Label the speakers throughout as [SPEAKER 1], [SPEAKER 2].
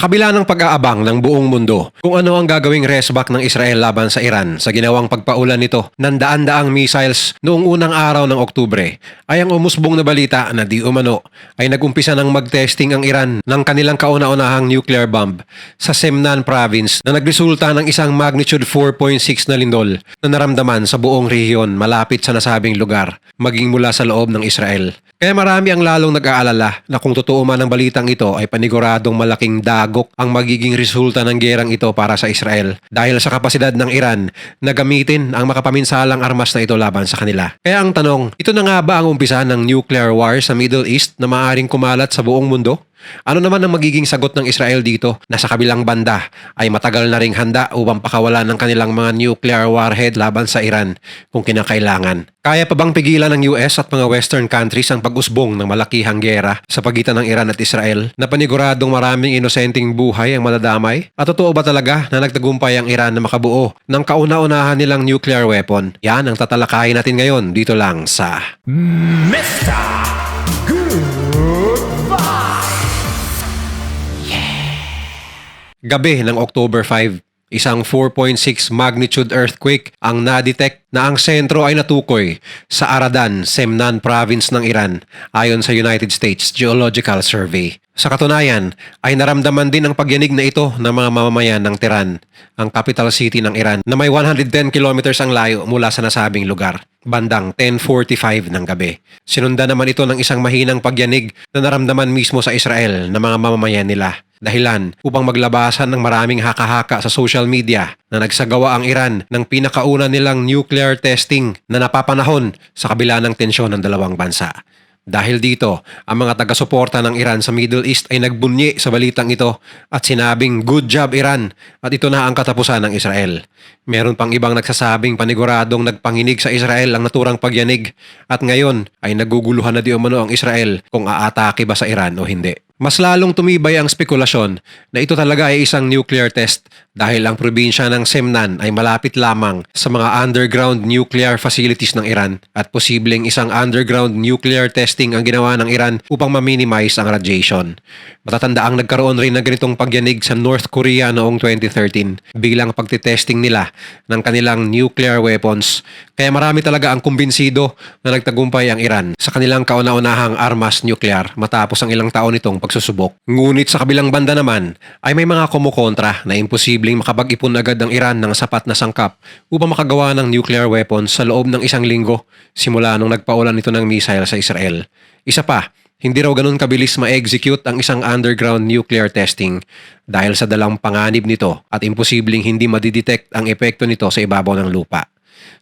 [SPEAKER 1] Sa kabila ng pag-aabang ng buong mundo kung ano ang gagawing resback ng Israel laban sa Iran sa ginawang pagpaulan nito ng daan-daang missiles noong unang araw ng Oktubre, ay ang umusbong na balita na di umano ay nagumpisa ng mag-testing ang Iran ng kanilang kauna-unahang nuclear bomb sa Semnan province na nagresulta ng isang magnitude 4.6 na lindol na naramdaman sa buong rehiyon malapit sa nasabing lugar maging mula sa loob ng Israel. Kaya marami ang lalong nag-aalala na kung totoo man ang balitang ito ay paniguradong malaking dagok ang magiging resulta ng gerang ito para sa Israel dahil sa kapasidad ng Iran na gamitin ang makapaminsalang armas na ito laban sa kanila. Kaya ang tanong, ito na nga ba ang umpisa ng nuclear war sa Middle East na maaaring kumalat sa buong mundo? Ano naman ang magiging sagot ng Israel dito na sa kabilang banda ay matagal na ring handa upang pakawalan ng kanilang mga nuclear warhead laban sa Iran kung kinakailangan? Kaya pa bang pigilan ng US at mga Western countries ang pag-usbong ng malakihang gera sa pagitan ng Iran at Israel na paniguradong maraming inosenteng buhay ang madadamay? At totoo ba talaga na nagtagumpay ang Iran na makabuo ng kauna-unahan nilang nuclear weapon? Yan ang tatalakayin natin ngayon dito lang sa
[SPEAKER 2] Mr.
[SPEAKER 1] gabi ng October 5. Isang 4.6 magnitude earthquake ang na-detect na ang sentro ay natukoy sa Aradan, Semnan province ng Iran ayon sa United States Geological Survey. Sa katunayan ay naramdaman din ang pagyanig na ito ng mga mamamayan ng Tehran, ang capital city ng Iran na may 110 kilometers ang layo mula sa nasabing lugar, bandang 10:45 ng gabi. Sinundan naman ito ng isang mahinang pagyanig na naramdaman mismo sa Israel ng mga mamamayan nila. Dahilan upang maglabasan ng maraming haka-haka sa social media na nagsagawa ang Iran ng pinakauna nilang nuclear testing na napapanahon sa kabila ng tensyon ng dalawang bansa. Dahil dito, ang mga taga-suporta ng Iran sa Middle East ay nagbunyi sa balitang ito at sinabing good job Iran at ito na ang katapusan ng Israel. Meron pang ibang nagsasabing paniguradong nagpanginig sa Israel ang naturang pagyanig at ngayon ay naguguluhan na di umano ang Israel kung aatake ba sa Iran o hindi. Mas lalong tumibay ang spekulasyon na ito talaga ay isang nuclear test dahil ang probinsya ng Semnan ay malapit lamang sa mga underground nuclear facilities ng Iran at posibleng isang underground nuclear testing ang ginawa ng Iran upang ma-minimize ang radiation. Matatandaang nagkaroon rin ng ganitong pagyanig sa North Korea noong 2013 bilang pagtitesting nila ng kanilang nuclear weapons. Kaya marami talaga ang kumbinsido na nagtagumpay ang Iran sa kanilang kauna-unahang armas nuclear matapos ang ilang taon nitong pagsusubok. Ngunit sa kabilang banda naman ay may mga kumukontra na imposibleng makapag-ipon agad ang Iran ng sapat na sangkap upang makagawa ng nuclear weapons sa loob ng isang linggo simula nung nagpaulan ito ng missile sa Israel. Isa pa, hindi raw ganun kabilis ma-execute ang isang underground nuclear testing dahil sa dalang panganib nito at imposibleng hindi madidetect ang epekto nito sa ibabaw ng lupa.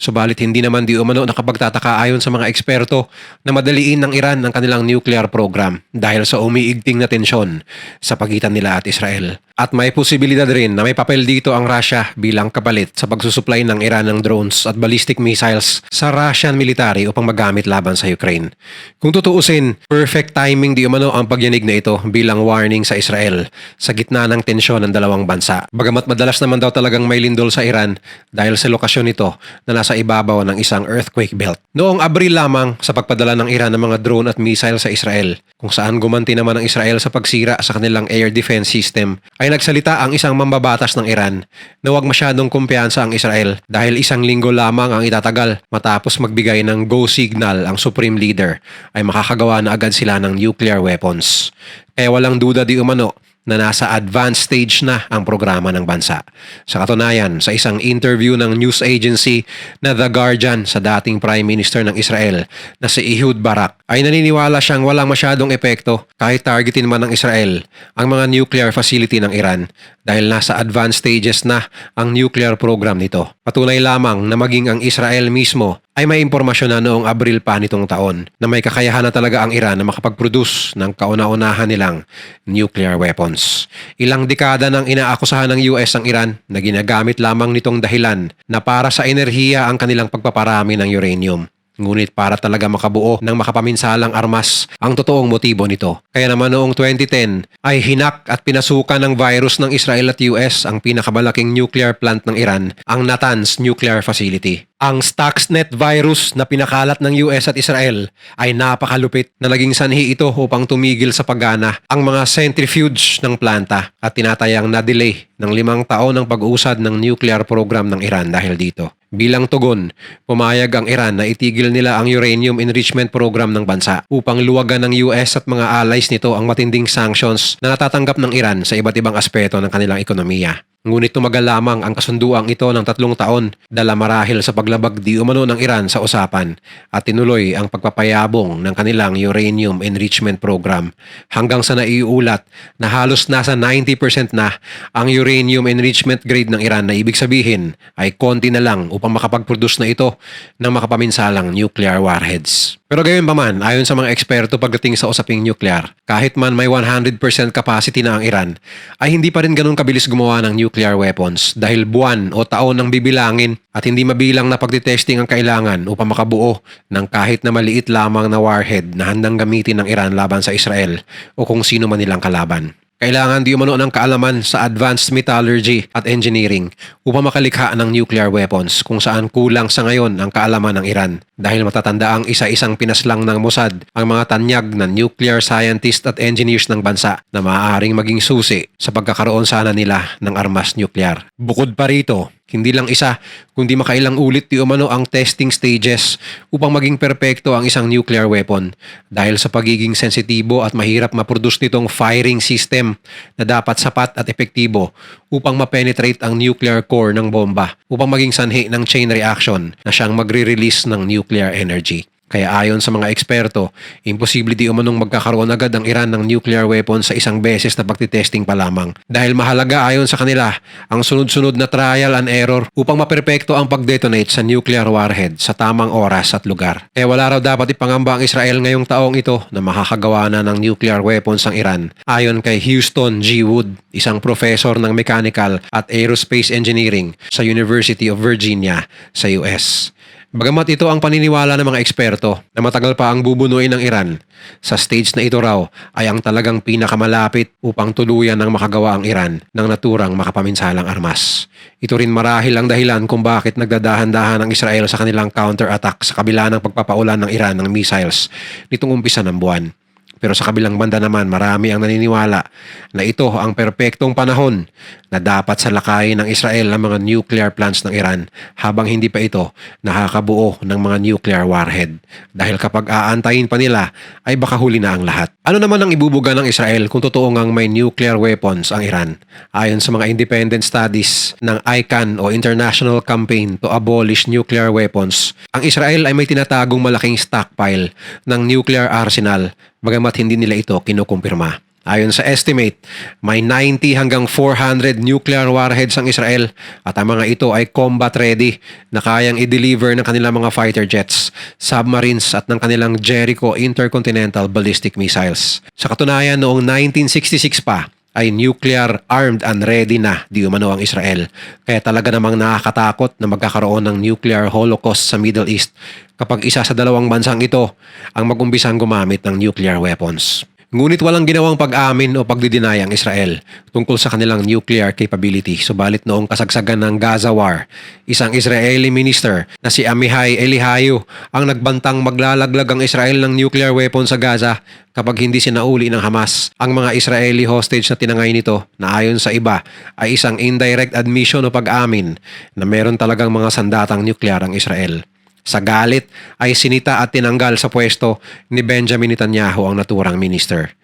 [SPEAKER 1] Subalit hindi naman di umano nakapagtataka ayon sa mga eksperto na madaliin ng Iran ang kanilang nuclear program dahil sa umiigting na tensyon sa pagitan nila at Israel. At may posibilidad rin na may papel dito ang Russia bilang kapalit sa pagsusupply ng Iran ng drones at ballistic missiles sa Russian military upang magamit laban sa Ukraine. Kung tutuusin, perfect timing di umano ang pagyanig na ito bilang warning sa Israel sa gitna ng tensyon ng dalawang bansa. Bagamat madalas naman daw talagang may lindol sa Iran dahil sa lokasyon nito na nasa ibabaw ng isang earthquake belt. Noong Abril lamang sa pagpadala ng Iran ng mga drone at missile sa Israel, kung saan gumanti naman ang Israel sa pagsira sa kanilang air defense system, ay nagsalita ang isang mambabatas ng Iran na huwag masyadong kumpiyansa ang Israel dahil isang linggo lamang ang itatagal matapos magbigay ng go signal ang Supreme Leader ay makakagawa na agad sila ng nuclear weapons. Kaya walang duda di umano na nasa advanced stage na ang programa ng bansa. Sa katunayan, sa isang interview ng news agency na The Guardian sa dating Prime Minister ng Israel na si Ehud Barak, ay naniniwala siyang walang masyadong epekto kahit targetin man ng Israel ang mga nuclear facility ng Iran dahil nasa advanced stages na ang nuclear program nito. Patunay lamang na maging ang Israel mismo ay may impormasyon na noong Abril pa nitong taon na may kakayahan na talaga ang Iran na makapag-produce ng kauna-unahan nilang nuclear weapons. Ilang dekada nang inaakusahan ng US ang Iran na ginagamit lamang nitong dahilan na para sa enerhiya ang kanilang pagpaparami ng uranium. Ngunit para talaga makabuo ng makapaminsalang armas ang totoong motibo nito. Kaya naman noong 2010 ay hinak at pinasukan ng virus ng Israel at US ang pinakamalaking nuclear plant ng Iran, ang Natanz Nuclear Facility. Ang Stuxnet virus na pinakalat ng US at Israel ay napakalupit na naging sanhi ito upang tumigil sa paggana ang mga centrifuge ng planta at tinatayang na-delay ng 5 taon ang pag-usad ng nuclear program ng Iran dahil dito. Bilang tugon, pumayag ang Iran na itigil nila ang uranium enrichment program ng bansa upang luwagan ng US at mga allies nito ang matinding sanctions na natatanggap ng Iran sa iba't ibang aspeto ng kanilang ekonomiya. Ngunit tumagal lamang ang kasunduang ito ng 3 taon dala marahil sa paglabag di umano ng Iran sa usapan at tinuloy ang pagpapayabong ng kanilang uranium enrichment program hanggang sa naiulat na halos nasa 90% na ang uranium enrichment grade ng Iran na ibig sabihin ay konti na lang upang makapag-produce na ito ng makapaminsalang nuclear warheads. Pero gayon pa man, ayon sa mga eksperto pagdating sa usaping nuclear, kahit man may 100% capacity na ang Iran, ay hindi pa rin ganun kabilis gumawa ng nuclear weapons dahil buwan o taon ang bibilangin at hindi mabilang na pagtitesting ang kailangan upang makabuo ng kahit na maliit lamang na warhead na handang gamitin ng Iran laban sa Israel o kung sino man nilang kalaban. Kailangan di umano ng kaalaman sa advanced metallurgy at engineering upang makalikha ng nuclear weapons kung saan kulang sa ngayon ang kaalaman ng Iran dahil matatanda ang isa-isang pinaslang ng Mossad ang mga tanyag ng nuclear scientist at engineers ng bansa na maaaring maging susi sa pagkakaroon sana nila ng armas nuclear. Bukod pa rito, hindi lang isa, kundi makailang ulit di umano ang testing stages upang maging perpekto ang isang nuclear weapon dahil sa pagiging sensitibo at mahirap maproduce nitong firing system na dapat sapat at epektibo upang ma-penetrate ang nuclear core ng bomba upang maging sanhi ng chain reaction na siyang magre-release ng nuclear energy. Kaya ayon sa mga eksperto, imposible di umanong magkakaroon agad ang Iran ng nuclear weapons sa isang beses na pagtitesting pa lamang. Dahil mahalaga ayon sa kanila ang sunod-sunod na trial and error upang maperpekto ang pag-detonate sa nuclear warhead sa tamang oras at lugar. Kaya wala raw dapat ipangamba ang Israel ngayong taong ito na makakagawa na ng nuclear weapons ang Iran. Ayon kay Houston G. Wood, isang professor ng mechanical at aerospace engineering sa University of Virginia sa US. Bagamat ito ang paniniwala ng mga eksperto na matagal pa ang bubunuin ng Iran, sa stage na ito raw ay ang talagang pinakamalapit upang tuluyan ng makagawa ang Iran ng naturang makapaminsalang armas. Ito rin marahil ang dahilan kung bakit nagdadahan-dahan ang Israel sa kanilang counter-attack sa kabila ng pagpapaulan ng Iran ng missiles nitong umpisa ng buwan. Pero sa kabilang banda naman, marami ang naniniwala na ito ang perpektong panahon na dapat salakayin ng Israel ang mga nuclear plants ng Iran habang hindi pa ito nakakabuo ng mga nuclear warhead. Dahil kapag aantayin pa nila, ay baka huli na ang lahat. Ano naman ang ibubuga ng Israel kung totoo ngang may nuclear weapons ang Iran? Ayon sa mga independent studies ng ICAN o International Campaign to Abolish Nuclear Weapons, ang Israel ay may tinatagong malaking stockpile ng nuclear arsenal bagamat hindi nila ito kinukumpirma. Ayon sa estimate, may 90 hanggang 400 nuclear warheads ang Israel at ang mga ito ay combat ready na kayang i-deliver ng kanilang mga fighter jets, submarines at ng kanilang Jericho intercontinental ballistic missiles. Sa katunayan, noong 1966 pa, ay nuclear armed and ready na di umano ang Israel. Kaya talaga namang nakakatakot na magkakaroon ng nuclear holocaust sa Middle East kapag isa sa dalawang bansang ito ang mag-umbisang gumamit ng nuclear weapons. Ngunit walang ginawang pag-amin o pagdidinay ang Israel tungkol sa kanilang nuclear capability. Subalit noong kasagsagan ng Gaza War, isang Israeli minister na si Amihai Eliyahu ang nagbantang maglalaglag ang Israel ng nuclear weapon sa Gaza kapag hindi sinauli ng Hamas ang mga Israeli hostage na tinangay nito na ayon sa iba ay isang indirect admission o pag-amin na meron talagang mga sandatang nuclear ang Israel. Sa galit ay sinita at tinanggal sa pwesto ni Benjamin Netanyahu ang naturang minister.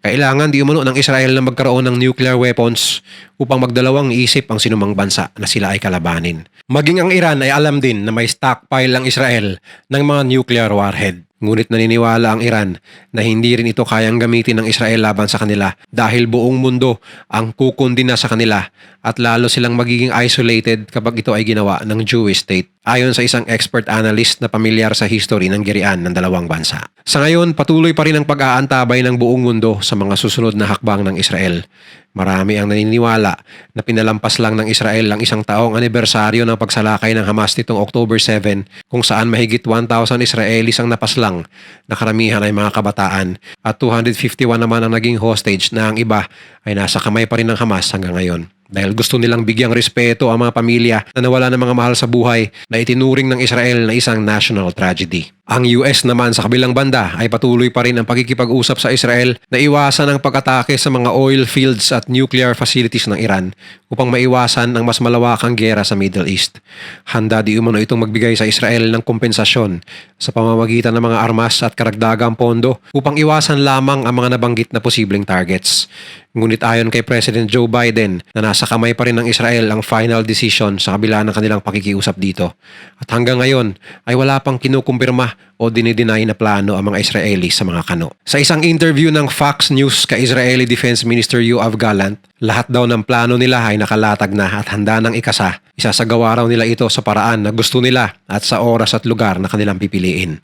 [SPEAKER 1] Kailangan di umano ng Israel na magkaroon ng nuclear weapons upang magdalawang isip ang sinumang bansa na sila ay kalabanin. Maging ang Iran ay alam din na may stockpile ang Israel ng mga nuclear warhead. Ngunit naniniwala ang Iran na hindi rin ito kayang gamitin ng Israel laban sa kanila dahil buong mundo ang kukundina sa kanila at lalo silang magiging isolated kapag ito ay ginawa ng Jewish state. Ayon sa isang expert analyst na pamilyar sa history ng girian ng dalawang bansa. Sa ngayon, patuloy pa rin ang pag-aantabay ng buong mundo sa mga susunod na hakbang ng Israel. Marami ang naniniwala na pinalampas lang ng Israel ang isang taong anibersaryo ng pagsalakay ng Hamas nitong October 7 kung saan mahigit 1,000 Israelis ang napaslang na karamihan ay mga kabataan at 251 naman ang naging hostage na ang iba ay nasa kamay pa rin ng Hamas hanggang ngayon. dahil gusto nilang bigyang respeto ang mga pamilya na nawala ng mga mahal sa buhay na itinuring ng Israel na isang national tragedy. Ang US naman sa kabilang banda ay patuloy pa rin ang pagkikipag-usap sa Israel na iwasan ang pag-atake sa mga oil fields at nuclear facilities ng Iran upang maiwasan ang mas malawakang giyera sa Middle East. Handa di umano itong magbigay sa Israel ng kompensasyon sa pamamagitan ng mga armas at karagdagang pondo upang iwasan lamang ang mga nabanggit na posibleng targets. Ngunit ayon kay President Joe Biden na nasa kamay pa rin ng Israel ang final decision sa kabila ng kanilang pakikiusap dito. At hanggang ngayon ay wala pang kinukumpirma o dinideny na plano ang mga Israeli sa mga kano. Sa isang interview ng Fox News kay Israeli Defense Minister Yoav Gallant, lahat daw ng plano nila ay nakalatag na at handa ng ikasa. Isasagawa raw nila ito sa paraan na gusto nila at sa oras at lugar na kanilang pipiliin.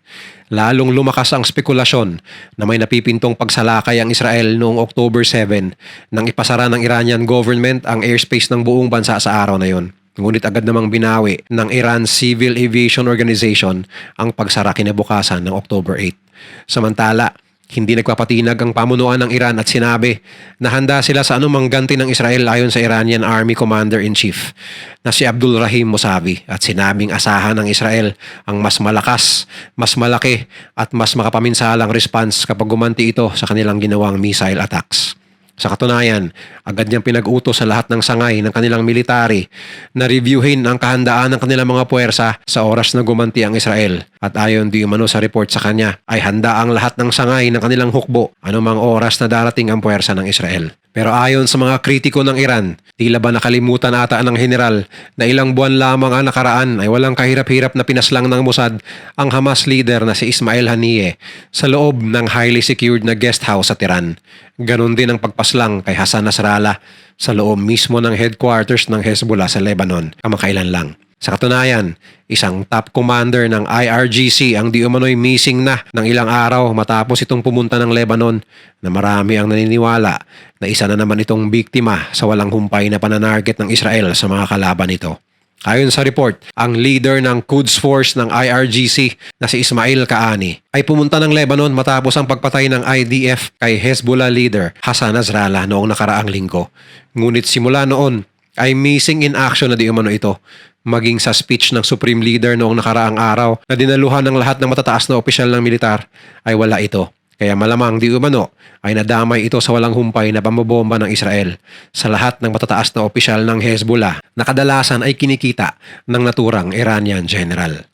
[SPEAKER 1] Lalong lumakas ang spekulasyon na may napipintong pagsalakay ang Israel noong October 7 nang ipasara ng Iranian government ang airspace ng buong bansa sa araw na yon. Ngunit agad namang binawi ng Iran Civil Aviation Organization ang pagsara kinabukasan ng October 8. Samantala, hindi nagpapatinag ang pamunuan ng Iran at sinabi na handa sila sa anumang ganti ng Israel ayon sa Iranian Army Commander-in-Chief na si Abdul Rahim Musavi at sinabing asahan ng Israel ang mas malakas, mas malaki at mas makapaminsalang response kapag gumanti ito sa kanilang ginawang missile attacks. Sa katunayan, agad niyang pinag-utos sa lahat ng sangay ng kanilang military na reviewin ang kahandaan ng kanilang mga puwersa sa oras na gumanti ang Israel. At ayon di umano sa report sa kanya, ay handa ang lahat ng sangay ng kanilang hukbo anumang oras na darating ang puwersa ng Israel. Pero ayon sa mga kritiko ng Iran, tila ba nakalimutan ata ng general na ilang buwan lamang ang nakaraan ay walang kahirap-hirap na pinaslang ng Mossad ang Hamas leader na si Ismail Haniyeh sa loob ng highly secured na guest house sa Tehran. Ganon din ang pagpaslang kay Hassan Nasrallah sa loob mismo ng headquarters ng Hezbollah sa Lebanon kamakailan lang. Sa katunayan, isang top commander ng IRGC ang di umano'y missing na ng ilang araw matapos itong pumunta ng Lebanon na marami ang naniniwala na isa na naman itong biktima sa walang humpay na pananarget ng Israel sa mga kalaban nito. Ayon sa report, ang leader ng Quds Force ng IRGC na si Ismail Qaani ay pumunta ng Lebanon matapos ang pagpatay ng IDF kay Hezbollah leader Hassan Nasrallah noong nakaraang linggo. Ngunit simula noon ay missing in action na di umano ito. Maging sa speech ng Supreme Leader noong nakaraang araw na dinaluhan ng lahat ng matataas na opisyal ng militar ay wala ito. Kaya malamang di umano ay nadamay ito sa walang humpay na pambobomba ng Israel sa lahat ng matataas na opisyal ng Hezbollah na kadalasan ay kinikita ng naturang Iranian general.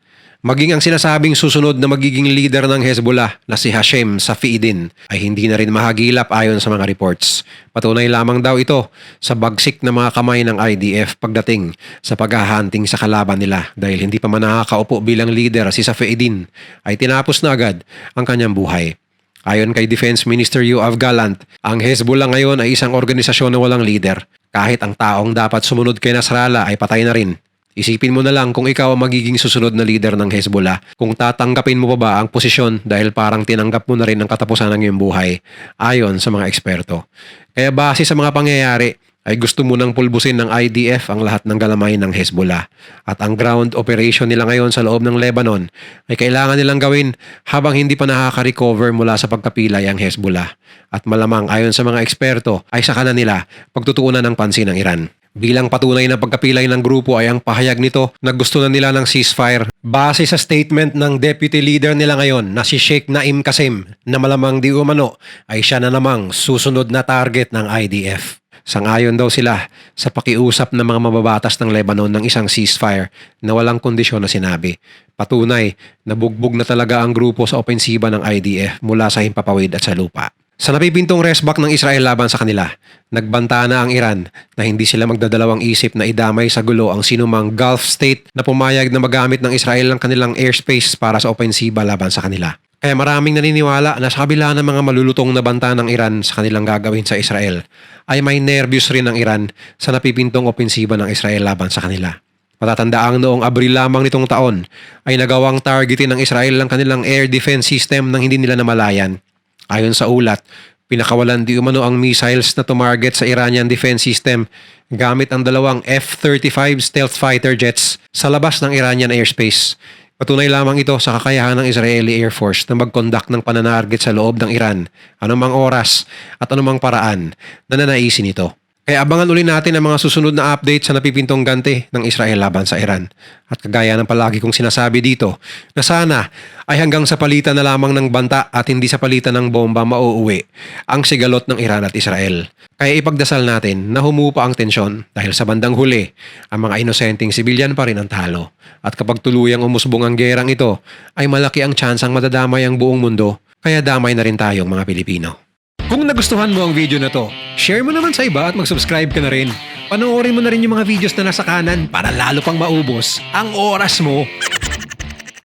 [SPEAKER 1] Maging ang sinasabing susunod na magiging leader ng Hezbollah na si Hashem Safieddin ay hindi na rin mahagilap ayon sa mga reports. Patunay lamang daw ito sa bagsik na mga kamay ng IDF pagdating sa paghahunting sa kalaban nila dahil hindi pa man nakakaupo bilang leader si Safieddin ay tinapos na agad ang kanyang buhay. Ayon kay Defense Minister Yoav Gallant, ang Hezbollah ngayon ay isang organisasyon na walang leader. Kahit ang taong dapat sumunod kay Nasrallah ay patay na rin. Isipin mo na lang kung ikaw ang magiging susunod na leader ng Hezbollah, kung tatanggapin mo pa ba ang posisyon dahil parang tinanggap mo na rin ang katapusan ng iyong buhay, ayon sa mga eksperto. Kaya base sa mga pangyayari, ay gusto mo nang pulbusin ng IDF ang lahat ng galamay ng Hezbollah. At ang ground operation nila ngayon sa loob ng Lebanon ay kailangan nilang gawin habang hindi pa nakaka-recover mula sa pagkapilay ang Hezbollah. At malamang ayon sa mga eksperto ay saka na nila pagtutuunan ng pansin ng Iran. Bilang patunay ng pagkapilay ng grupo ay ang pahayag nito na gusto na nila ng ceasefire base sa statement ng deputy leader nila ngayon na si Sheikh Naim Qasim na malamang di umano ay siya na namang susunod na target ng IDF. Sangayon daw sila sa pakiusap ng mga mababatas ng Lebanon ng isang ceasefire na walang kondisyon na sinabi. Patunay na bugbog na talaga ang grupo sa opensiba ng IDF mula sa himpapawid at sa lupa. Sa napipintong resback ng Israel laban sa kanila, nagbanta na ang Iran na hindi sila magdadalawang isip na idamay sa gulo ang sinumang Gulf state na pumayag na magamit ng Israel ang kanilang airspace para sa opensiba laban sa kanila. Kaya maraming naniniwala na sa kabila ng mga malulutong na banta ng Iran sa kanilang gagawin sa Israel, ay may nervyos rin ang Iran sa napipintong opensiba ng Israel laban sa kanila. Matatandaang noong Abril lamang nitong taon ay nagawang targetin ng Israel ang kanilang air defense system nang hindi nila namalayan. Ayon sa ulat, pinakawalan di umano ang missiles na tumarget sa Iranian defense system gamit ang dalawang F-35 stealth fighter jets sa labas ng Iranian airspace. Patunay lamang ito sa kakayahan ng Israeli Air Force na mag-conduct ng pananarget sa loob ng Iran, anumang oras at anumang paraan na nanaisin ito. Kaya abangan uli natin ang mga susunod na update sa napipintong gante ng Israel laban sa Iran. At kagaya ng palagi kong sinasabi dito, na sana ay hanggang sa palitan na lamang ng banta at hindi sa palitan ng bomba mauuwi ang sigalot ng Iran at Israel. Kaya ipagdasal natin na humupa ang tensyon dahil sa bandang huli, ang mga inosenteng sibilyan pa rin ang talo. At kapag tuluyang umusbong ang gerang ito, ay malaki ang tsansang madadamay ang buong mundo, kaya damay na rin tayong mga Pilipino. Kung nagustuhan mo ang video na to, share mo naman sa iba at mag-subscribe ka na rin. Panoorin mo na rin yung mga videos na nasa kanan para lalo pang maubos ang oras mo.